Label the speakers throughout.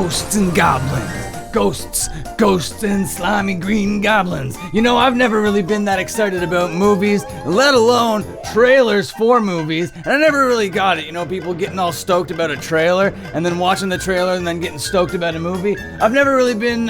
Speaker 1: Ghosts and goblins. Ghosts and slimy green goblins. You know, I've never really been that excited about movies, let alone trailers for movies, and I never really got it. You know, people getting all stoked about a trailer, and then watching the trailer, and then getting stoked about a movie. I've never really been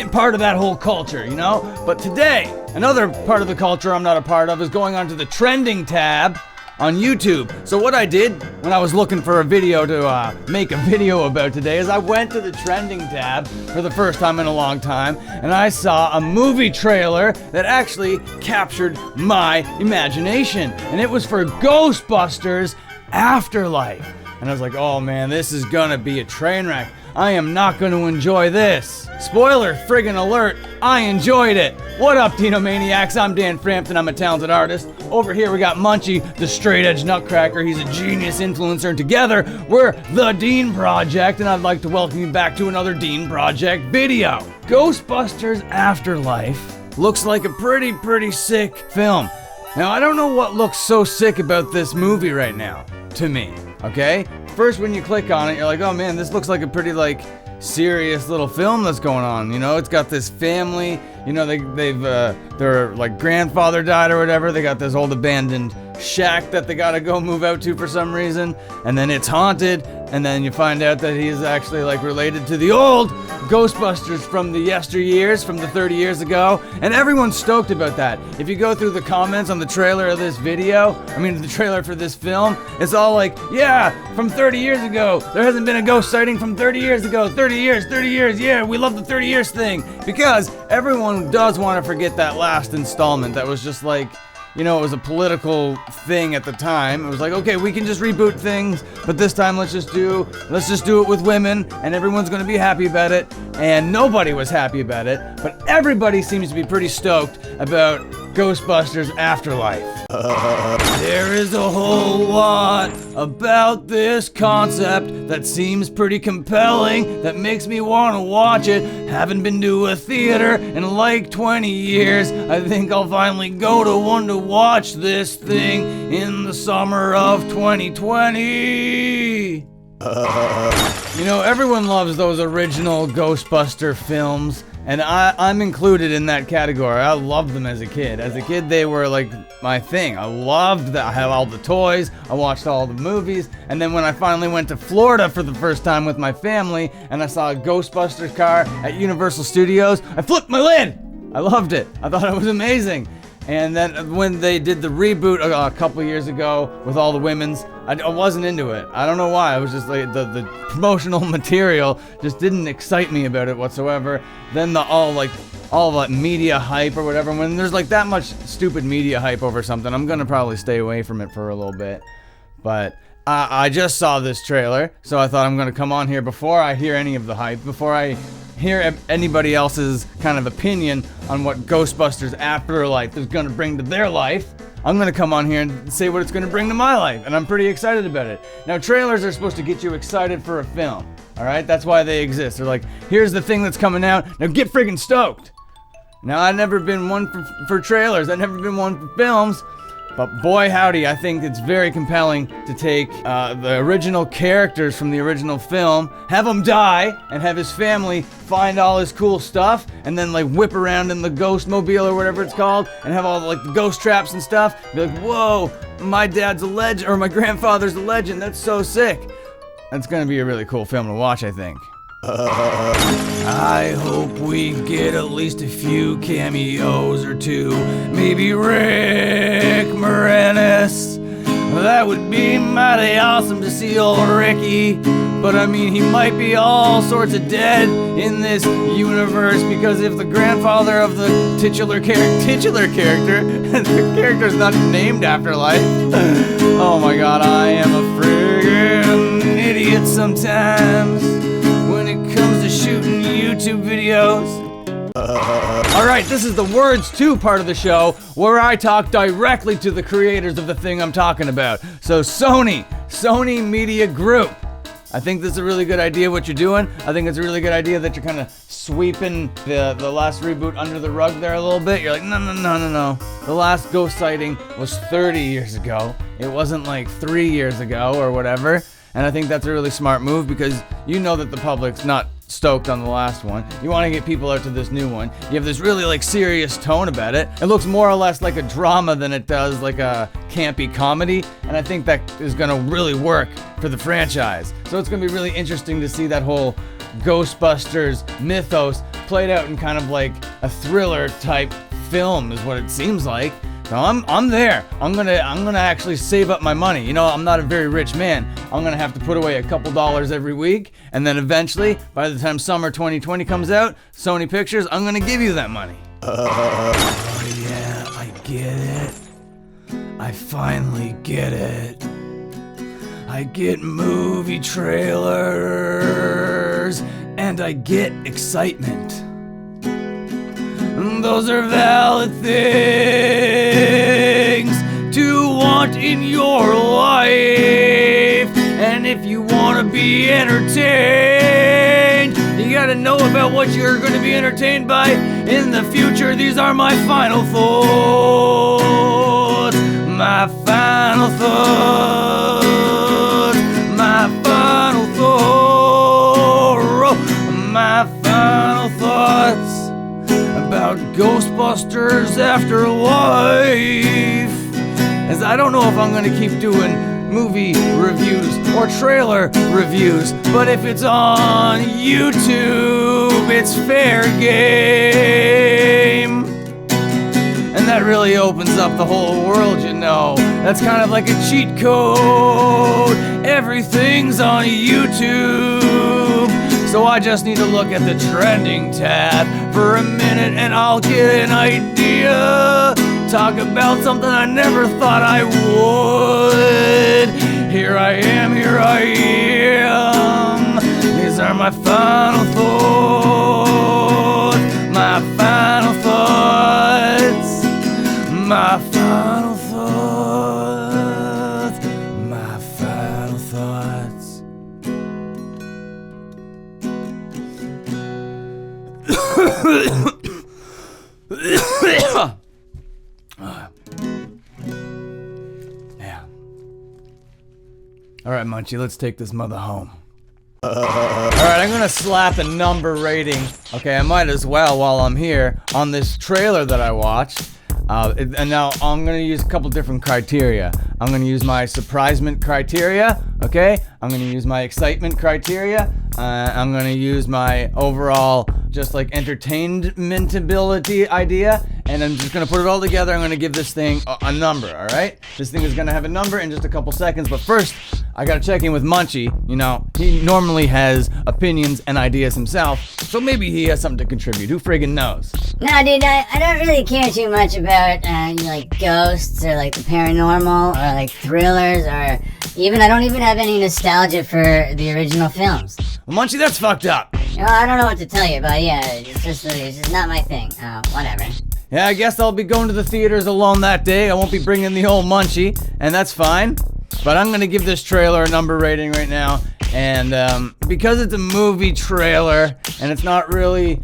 Speaker 1: part of that whole culture, you know? But today, another part of the culture I'm not a part of is going onto the trending tab on YouTube. So what I did when I was looking for a video to make a video about today is I went to the trending tab for the first time in a long time, and I saw a movie trailer that actually captured my imagination, and it was for Ghostbusters Afterlife. And I was like, oh man, this is gonna be a train wreck. I am not gonna enjoy this. Spoiler friggin' alert, I enjoyed it. What up, Dino Maniacs? I'm Dan Frampton, I'm a talented artist. Over here we got Munchie, the straight edge nutcracker. He's a genius influencer, and together we're the Dean Project, and I'd like to welcome you back to another Dean Project video. Ghostbusters Afterlife looks like a pretty sick film. Now, I don't know what looks so sick about this movie right now, to me, okay? First, when you click on it, you're like, oh man, this looks like a pretty, serious little film that's going on. You know, it's got this family, you know, their grandfather died or whatever. They got this old abandoned shack that they gotta go move out to for some reason, and then it's haunted, and then you find out that he's actually related to the old Ghostbusters from the yesteryears, from the 30 years ago, and everyone's stoked about that. If you go through the comments on the trailer of this video, the trailer for this film, it's all like, yeah, from 30 years ago, there hasn't been a ghost sighting from 30 years ago, 30 years, yeah, we love the 30 years thing, because everyone does want to forget that last installment that was just it was a political thing at the time. It was like, okay, we can just reboot things, but this time let's just do it with women, and everyone's gonna be happy about it. And nobody was happy about it, but everybody seems to be pretty stoked about Ghostbusters Afterlife. There is a whole lot about this concept that seems pretty compelling, that makes me want to watch it. Haven't been to a theater in 20 years. I think I'll finally go to one to watch this thing in the summer of 2020. Everyone loves those original Ghostbuster films, and I'm included in that category. I loved them as a kid. As a kid, they were my thing. I loved that. I had all the toys, I watched all the movies, and then when I finally went to Florida for the first time with my family, and I saw a Ghostbusters car at Universal Studios, I flipped my lid! I loved it. I thought it was amazing. And then when they did the reboot a couple years ago with all the women's, I wasn't into it. I don't know why. I was just the promotional material just didn't excite me about it whatsoever. Then all the media hype or whatever. When there's that much stupid media hype over something, I'm gonna probably stay away from it for a little bit. But I just saw this trailer, so I thought I'm gonna come on here before I hear any of the hype, before I hear anybody else's kind of opinion on what Ghostbusters Afterlife is gonna bring to their life. I'm gonna come on here and say what it's gonna bring to my life, and I'm pretty excited about it. Now, trailers are supposed to get you excited for a film, alright? That's why they exist. They're here's the thing that's coming out, now get friggin' stoked! Now, I've never been one for trailers, I've never been one for films, but boy howdy, I think it's very compelling to take the original characters from the original film, have him die, and have his family find all his cool stuff, and then whip around in the ghost mobile or whatever it's called, and have all the ghost traps and stuff. Be like, whoa, my dad's a legend, or my grandfather's a legend. That's so sick. That's gonna be a really cool film to watch, I think. I hope we get at least a few cameos or two. Maybe Rick Moranis. That would be mighty awesome to see old Ricky. But he might be all sorts of dead in this universe, because if the grandfather of the titular character, the character's not named Afterlife. Oh my god, I am a friggin' idiot sometimes when it comes to shooting YouTube videos. Alright, this is the Words 2 part of the show, where I talk directly to the creators of the thing I'm talking about. So Sony Media Group. I think this is a really good idea what you're doing. I think it's a really good idea that you're kind of sweeping the last reboot under the rug there a little bit. You're like, no. The last ghost sighting was 30 years ago. It wasn't 3 years ago or whatever. And I think that's a really smart move because you know that the public's not stoked on the last one. You want to get people out to this new one. You have this really like serious tone about it. It looks more or less like a drama than it does like a campy comedy, and I think that is going to really work for the franchise. So it's going to be really interesting to see that whole Ghostbusters mythos played out in kind of like a thriller type film is what it seems like. So I'm there. I'm gonna actually save up my money. You know, I'm not a very rich man. I'm gonna have to put away a couple dollars every week, and then eventually, by the time summer 2020 comes out, Sony Pictures, I'm gonna give you that money. Oh yeah, I get it. I finally get it. I get movie trailers, and I get excitement. Those are valid things to want in your life. And if you want to be entertained, you gotta know about what you're going to be entertained by in the future. These are my final thoughts. My final thoughts. My final thoughts. My final thoughts about Ghostbusters Afterlife. As I don't know if I'm gonna keep doing movie reviews or trailer reviews, but if it's on YouTube, it's fair game. And that really opens up the whole world, you know. That's kind of like a cheat code. Everything's on YouTube. So I just need to look at the trending tab for a minute and I'll get an idea. Talk about something I never thought I would. Here I am, here I am. These are my final thoughts. My final thoughts. My final thoughts. My final thoughts. Yeah. All right, Munchie, let's take this mother home. All right, I'm gonna slap a number rating. Okay, I might as well while I'm here on this trailer that I watched. And now I'm gonna use a couple different criteria. I'm gonna use my surprisement criteria, okay? I'm gonna use my excitement criteria. I'm gonna use my overall just like entertainmentability idea, and I'm just gonna put it all together. I'm gonna give this thing a number, all right? This thing is gonna have a number in just a couple seconds, but first, I gotta check in with Munchie. You know, he normally has opinions and ideas himself, so maybe he has something to contribute. Who friggin' knows?
Speaker 2: No, dude, I don't really care too much about, like, ghosts or, like, the paranormal or, like, thrillers or even, I don't even have any nostalgia for the original films.
Speaker 1: Well, Munchie, that's fucked up.
Speaker 2: You know, I don't know what to tell you, but yeah, it's just not my thing. Whatever.
Speaker 1: Yeah, I guess I'll be going to the theaters alone that day. I won't be bringing the old Munchie, and that's fine. But I'm gonna give this trailer a number rating right now, and because it's a movie trailer and it's not really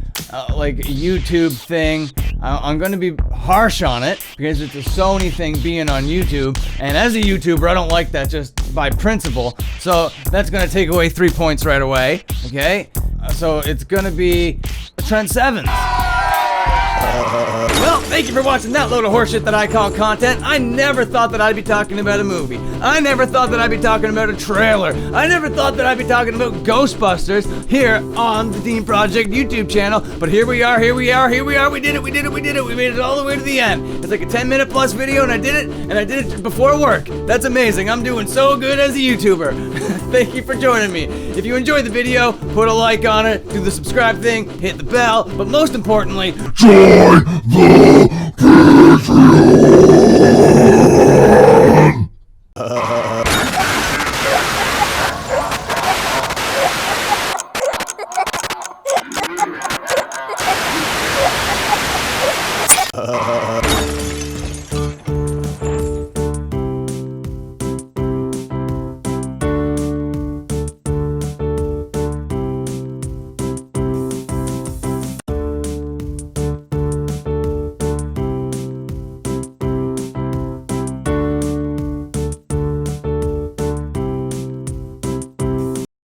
Speaker 1: like a YouTube thing, I'm gonna be harsh on it because it's a Sony thing being on YouTube, and as a YouTuber I don't like that just by principle, so that's gonna take away 3 points right away, okay? So it's gonna be Trent Sevens. Well, thank you for watching that load of horseshit that I call content. I never thought that I'd be talking about a movie. I never thought that I'd be talking about a trailer. I never thought that I'd be talking about Ghostbusters here on the Team Project YouTube channel. But here we are. We did it. We made it all the way to the end. It's like a 10-minute plus video, and I did it before work. That's amazing. I'm doing so good as a YouTuber. Thank you for joining me. If you enjoyed the video, put a like on it, do the subscribe thing, hit the bell, but most importantly,
Speaker 3: join the